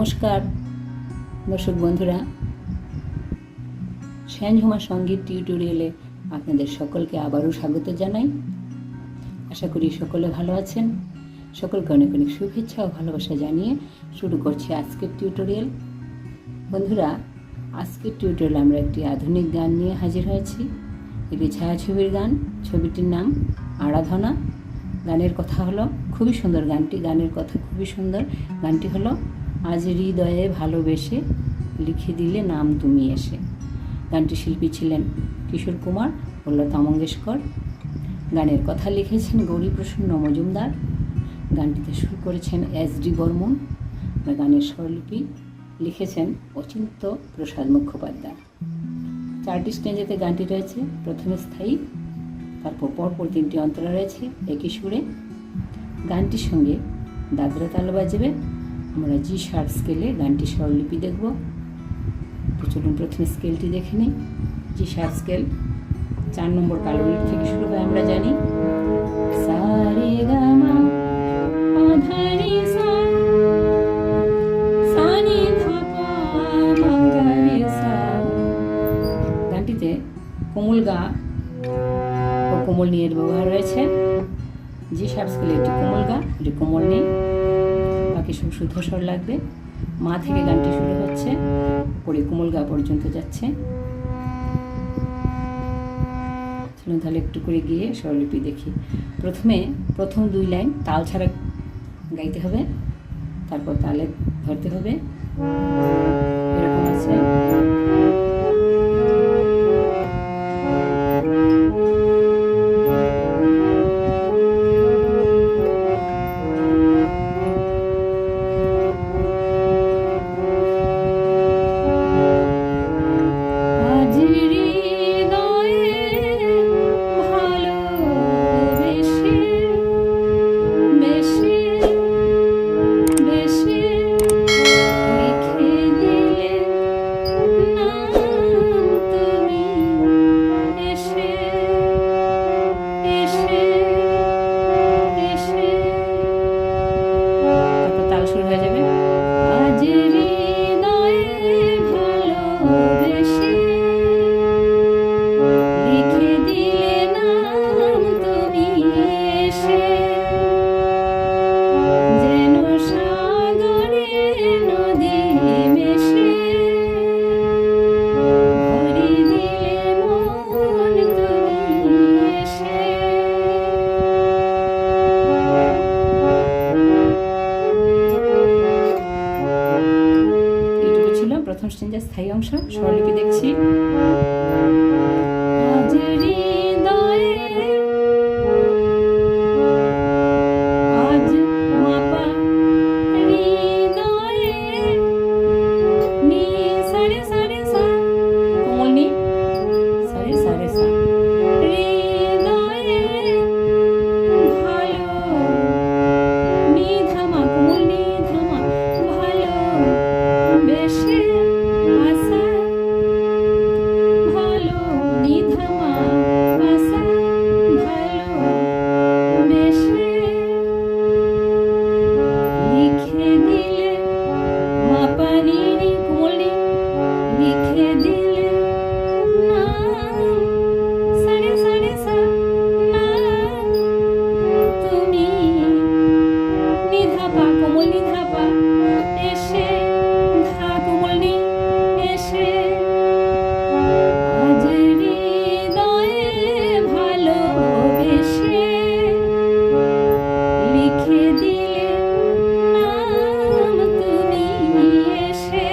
নমস্কার দর্শক বন্ধুরা, শ্যানঝুমা সঙ্গীত টিউটোরিয়ালে আপনাদের সকলকে আবারও স্বাগত জানাই। আশা করি সকলে ভালো আছেন। সকলকে অনেক অনেক শুভেচ্ছা ও ভালোবাসা জানিয়ে শুরু করছি আজকের টিউটোরিয়াল। বন্ধুরা, আজকের টিউটোরিয়ালে আমরা একটি আধুনিক গান নিয়ে হাজির হয়েছি। এটি ছায়াছবির গান, ছবিটির নাম আরাধনা। গানের কথা হলো, খুবই সুন্দর গানটি, গানের কথা খুবই সুন্দর। গানটি হলো আজ হৃদয়ে ভালোবেসে লিখে দিলে নাম তুমি এসে। গানটি শিল্পী ছিলেন কিশোর কুমার ও লতা মঙ্গেশকর। গানের কথা লিখেছেন গৌরীপ্রসন্ন মজুমদার। গানটিতে সুর করেছেন এস.ডি. বর্মন। গানের স্বরলিপি লিখেছেন অচিন্ত প্রসাদ মুখোপাধ্যায়। 4টি স্টেজেতে গানটি রয়েছে। প্রথমে স্থায়ী, তারপর পরপর 3টি অন্তরা রয়েছে একই সুরে। গানটির সঙ্গে দাদরা তাল বাজবে। আমরা জি শার্প স্কেলে গানটির স্বরলিপি দেখব। তো চলুন প্রথমে স্কেলটি দেখে নিই। জি শার্প স্কেল 4 নম্বর কালোরির থেকে শুরু হয়, আমরা জানি। সা রে গা মা পা ধা রে সা, সা নি ধা পা মা গা রে সা। গানটিতে কোমল গা ও কোমল নি এর ব্যবহার রয়েছে। জি শার্প স্কেলে একটি কোমল গা, একটি কোমল নি, বাকি সব শুদ্ধ স্বর লাগবে। মা থেকে গানটি শুরু হচ্ছে, পরে কোমল গা পর্যন্ত যাচ্ছে। চলুন তাহলে একটু করে গিয়ে স্বরলিপি দেখি। প্রথমে প্রথম 2 লাইন তাল ছাড়া গাইতে হবে, তারপর তালে ধরতে হবে। এরকম আছে। প্রথম স্টেঞ্জের স্থায়ী অংশ। স্বরলিপি দেখছি। আজ হৃদয়ে, আজ মাপা হৃদয়ে, নি সা রে সা রে সা, কোমল নি, সা রে সা রে সা, হৃদয়ে ভালো, নি ধামা, কোমল নি ধামা, ভালো বেশে আসা, ভালো নি ধামা আসা, ভালো বেশে লিখে দিলে মা পা নি নি, কোমল নি, লিখে দিলে নাম সা রে সা রে সা, নাম তুমি, নি ধা পা, কোমল নি ধা পা, এসে ধা কোমল নি, এসে আজ হৃদয়ে ভালোবেসে লিখে দিলে নাম তুমি এসে।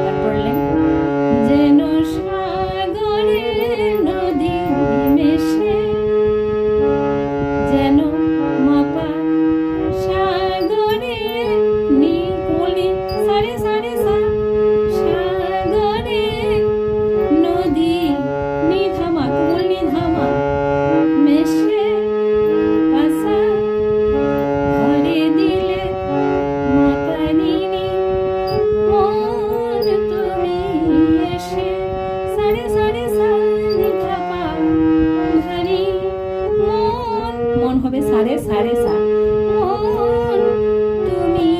তারপর যেন সাগরে নদী মেশে, যেন মাপা সাগরে নি, কোমল নি, সা রে সা রে সা, সাগরে নদী, নি ধামা, কোমল নি ধামা, মেশে আসা, ভরে দিলে মাপা নি নি, মন তুমি এসে, সা রে সা রে সা, নি ধা পা, ভারি মন, মন হবে সা রে সা, মন তুমি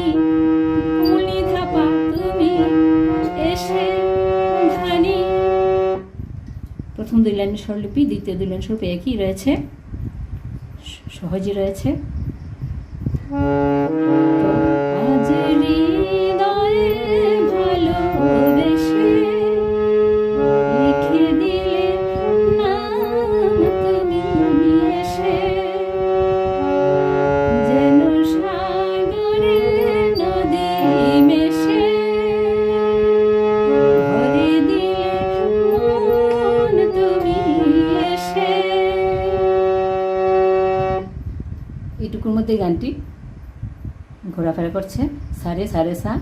প্রথম 2 লাইনের স্বরলিপি, দ্বিতীয় 2 লাইন স্বরলিপি একই রয়েছে, সহজই রয়েছে। আজ হৃদয়ে ভালোবেসে লিখে দিলে নাম তুমি এসে, যেন সাগরে নদী মেশে ভরে দিলে মন তুমি এসে। এইটুকুর মধ্যে গানটি ঘোরাফেরা করছে, সারে সারে সা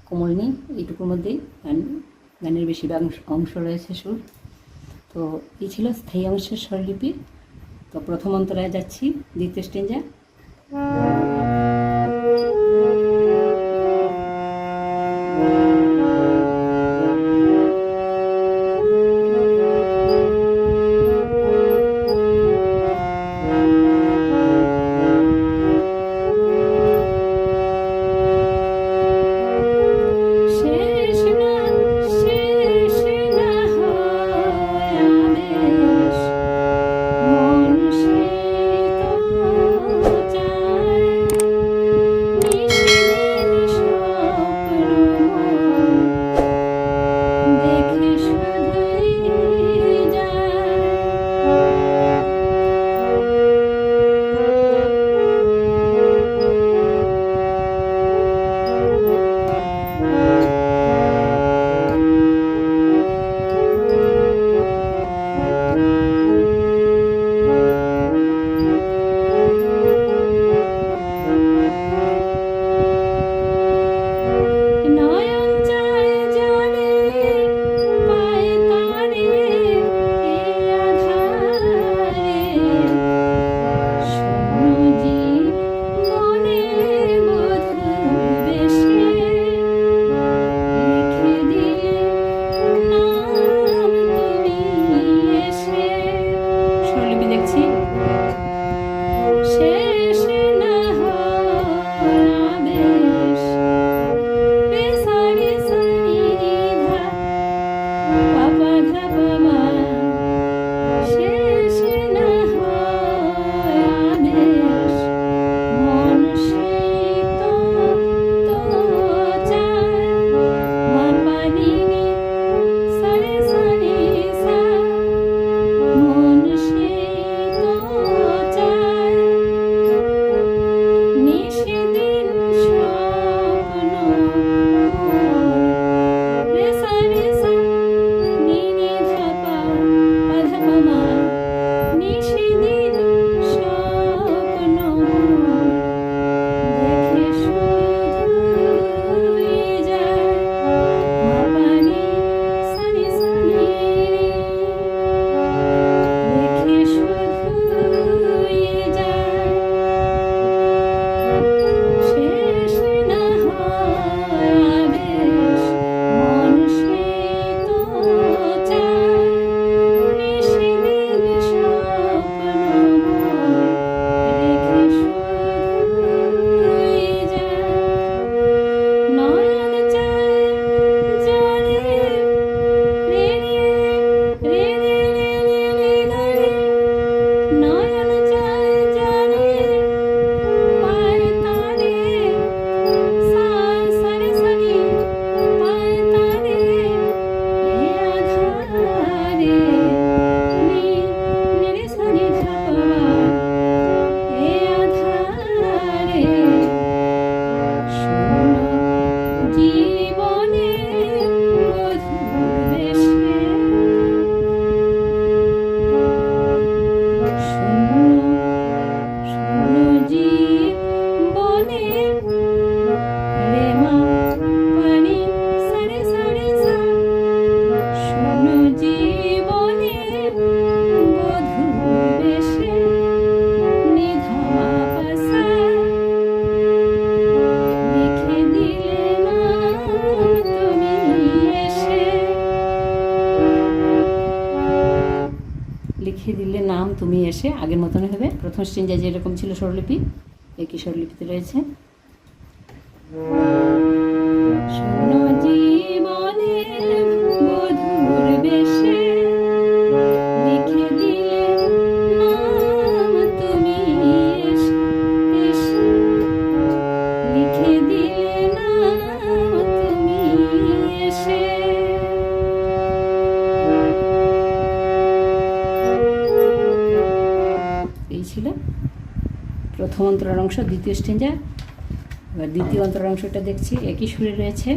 কোমলনি, এইটুকুর মধ্যেই গানের বেশিরভাগ অংশ রয়েছে সুর। তো এই ছিল স্থায়ী অংশের স্বরলিপি। তো প্রথম অন্তরায় যাচ্ছি, দ্বিতীয় স্টেঞ্জা। লিখে দিলে নাম তুমি এসে আগের মতনই হবে। প্রথম স্ট্রিঞ্জে যেরকম ছিল স্বরলিপি একই স্বরলিপিতে রয়েছে। শূন্য জীবনে মধুর বেশে ছিল প্রথম অন্তরার অংশ, দ্বিতীয় স্ট্যাঞ্জা। এবার দ্বিতীয় অন্তরার অংশটা দেখছি, একই সুরে রয়েছে।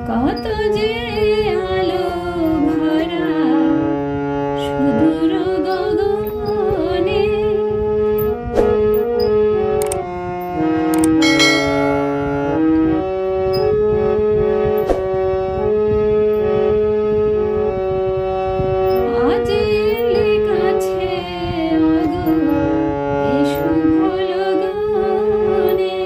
কত যে আলো ভরা সুদূর গগনে, আজ এলে কাছে ওগো এ শুভ লগনে।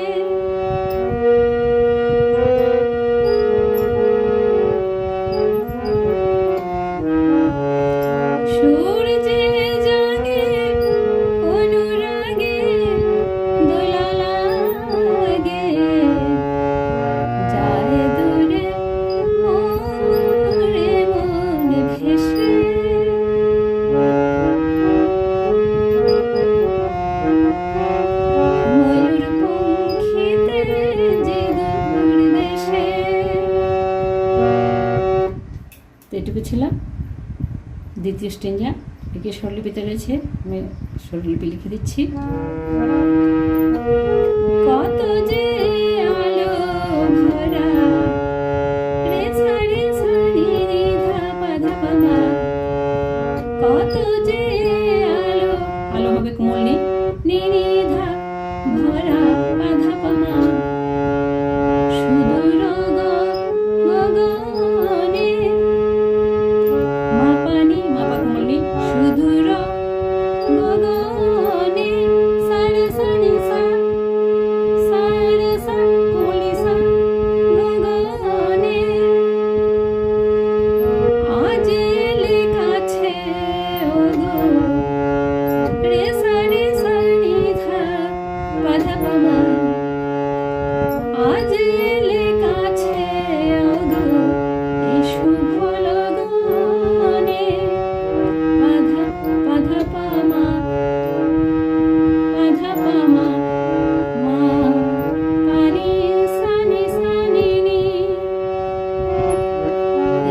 সূর্যে জাগে অনুরাগে দোলা লাগে, যায় দূরে মোরে মন ভেসে। ময়ূর পঙ্খিতে যে দূর দেশে। তো এটুকু ছিল দ্বিতীয় স্ট্যাঞ্জা। একে স্বরলিপিতে রয়েছে, আমি স্বরলিপি লিখে দিচ্ছি। কত যে আলো ভরা রে সা নি রে ধা পা ধা পা মা। কত যে আলো, আলো হবে কোমল নি নি ধা ভরা পা ধা পা মা। সুদূর গগনে মা পানি, মা পা কোমল নি, সুদূর গগনে সা রে সা নি সা, সা রে সা কোমল নি সা গগনে। আজ এলে কাছে ওগো রে সা নি ধা পা ধা পা মা। আজ এলে কাছে ওগো এ শুভ লগনে। পা ধা পা মা, পা ধা পা মা, মা পা নি সা নি নি।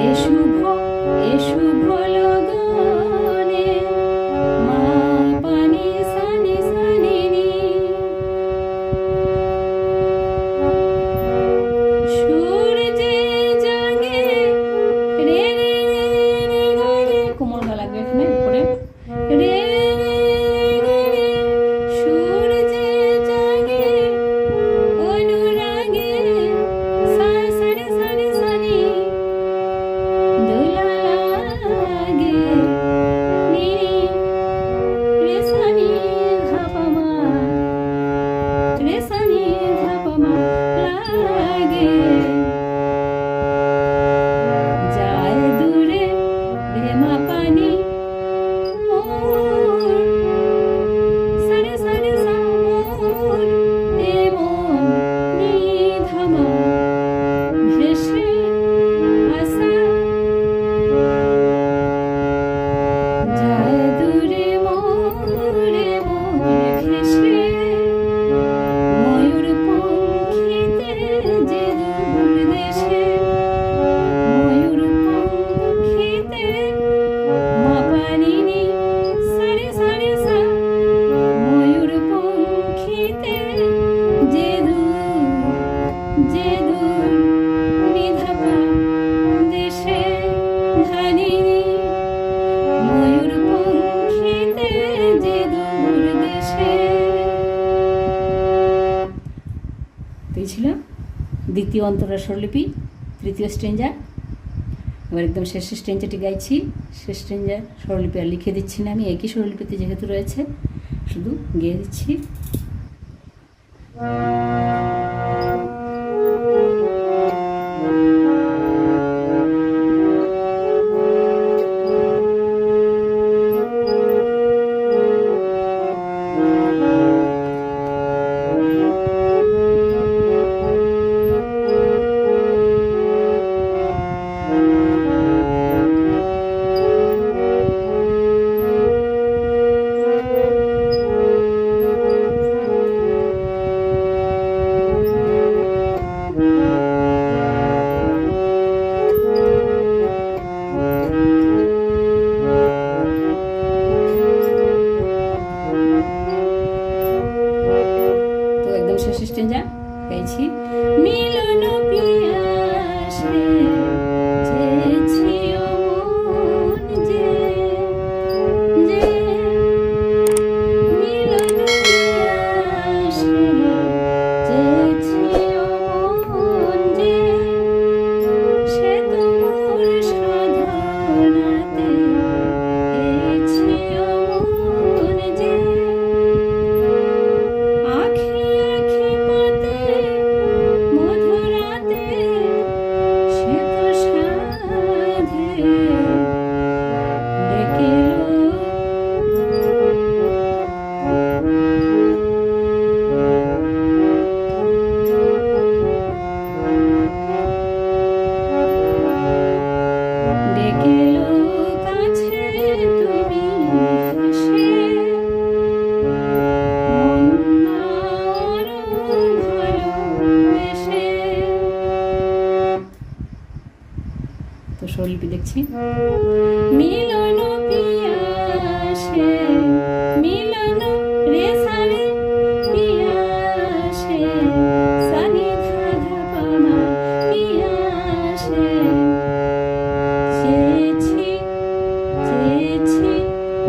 এ শুভ লগনে মা পা নি সা নি নি। সূর্যে জাগে রে রে রে রে রে, কোমল গা লাগবে এখানে উপরে, রে রে রে রে। সূর্যে জাগে অনুরাগে সা রে সা নি, দোলা লাগে নি রে সা নি ধা পা মা, রে সা নি ধা পা মা লাগে। যায় দূরে রে মা পানি মোর, সা রে সা মোর এ মন নি ধা মা ভেসে আসা। যায় দূরে মোরে মন ভেসে। ময়ূর পঙ্খিতে যে দূর দেশে। ময়ূর পঙ্খিতে মা পানি নি সা রে সা। ময়ূর পঙ্খিতে যে দূর নি ধা পা দেশে ধানি নি। ময়ূর পঙ্খিতে যে দূর দেশে। তো এই ছিল দ্বিতীয় অন্তরার স্বরলিপি, তৃতীয় স্ট্যাঞ্জা। এবার একদম শেষের স্ট্যাঞ্জাটি গাইছি। শেষ স্ট্যাঞ্জার স্বরলিপি আর লিখে দিচ্ছি না আমি, একই স্বরলিপিতে যেহেতু রয়েছে শুধু গেয়ে দিচ্ছি। একদম শেষ স্টেঞ্জা পেয়েছি। মিলন পিয়াসে চেয়েছি ও মন যে, যে মিলন পিয়াসে চেয়েছি ও মন যে, সে তো মোর সাধনাতে পেয়েছি ও মন যে। আখি আখি পাতে মধুরাতে সে তো সাধে ডেকেলো। ডেকেলো কাছে তুমি হেসে, মন আরো ভালোবেসে। তো স্বরলিপি দেখছি। মিলন পিয়াসে, মিলন রে সারে পিয়াসে, সানি ধাধা পামা পিয়াসে। চেয়েছি চেয়েছি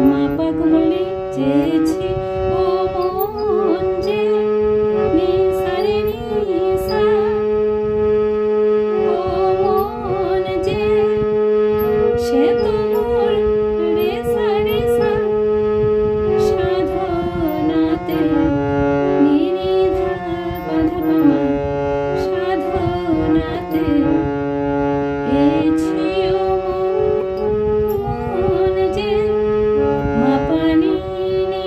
মাপা কোমলে চেয়েছি ও মন যে, নি সারে নি সা ও মন যে, সে তো মোর রে সারে সা সাধনাতে নি নি ধা পা ধা পা মা সাধনাতে পেয়েছি ও মন যে, মা পা নি নি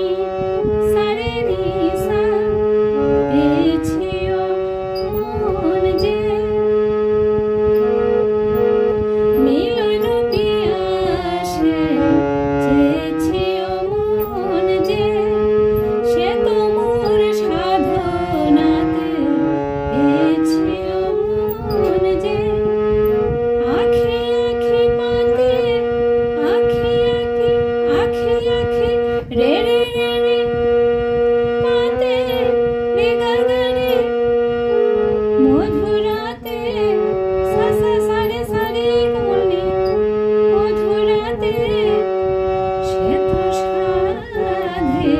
সারে নি সা পেয়েছি ও মন যে। মিলন পিয়াসে চেয়েছি ও মন যে, সে তো মোর সাধনাতে পেয়েছি ও মন যে। আখি আখি পাতে আখি আখি আখি আখি রে রে রে রে পাতে রে গা গা রে, মধুরাতে সা সা সা রে সা রে কোমলনি, মধুরাতে সে তো সাধে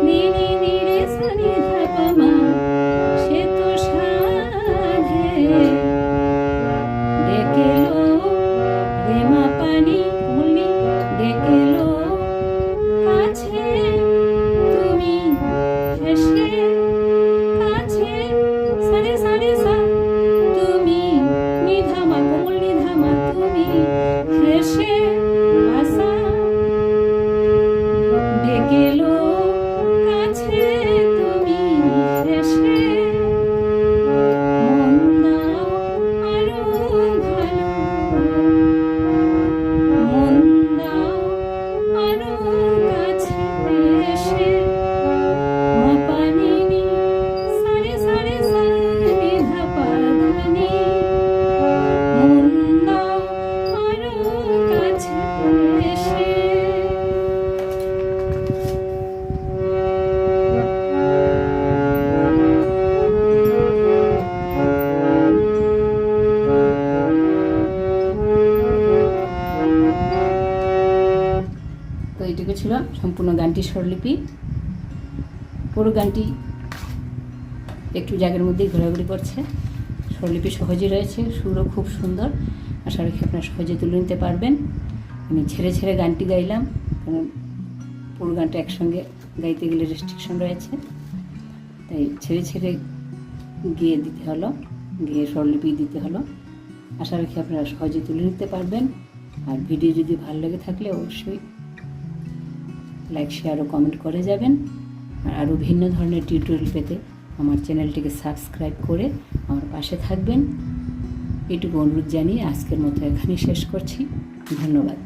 নি নি নি রে সা নি ধা পা মা, সে তো সাধে ডেকেলো রে মা পানি কোমলনি, ডেকেলো কাছে তুমি হেসে, কাছে সারে সারে সা তুমি নিধামা কোমল নিধামা তুমি হেসে আসা। ডেকেলো কাছে তুমি হেসে, মন দাও আরো ভালো, মন দাও আরো কাছে এসে। মা পা নি নি সারে সারে সা নি ধা পা ধা নি, মন দাও আরো কাছে এসে। তো এইটুকু ছিল সম্পূর্ণ গানটির স্বরলিপি। পুরো গানটি একটু জায়গার মধ্যেই ঘোরাঘুরি করছে। স্বরলিপি সহজে রয়েছে, সুরও খুব সুন্দর। আশা রাখি আপনারা সহজে তুলে নিতে পারবেন। আমি ছেড়ে ছেড়ে গানটি গাইলাম, কারণ পুরো গানটা একসঙ্গে গাইতে গেলে রেস্ট্রিকশন রয়েছে, তাই ছেড়ে ছেড়ে গিয়ে দিতে হলো, গিয়ে স্বরলিপি দিতে হলো। আশা রাখি আপনারা সহজে তুলে নিতে পারবেন। আর ভিডিও যদি ভালো লেগে থাকলে অবশ্যই লাইক শেয়ার ও কমেন্ট করে যাবেন। আর আরও ভিন্ন ধরনের টিউটোরিয়াল পেতে আমার চ্যানেলটিকে সাবস্ক্রাইব করে আমার পাশে থাকবেন। এটুকু অনুরোধ জানিয়ে আজকের মতো এখানেই শেষ করছি। ধন্যবাদ।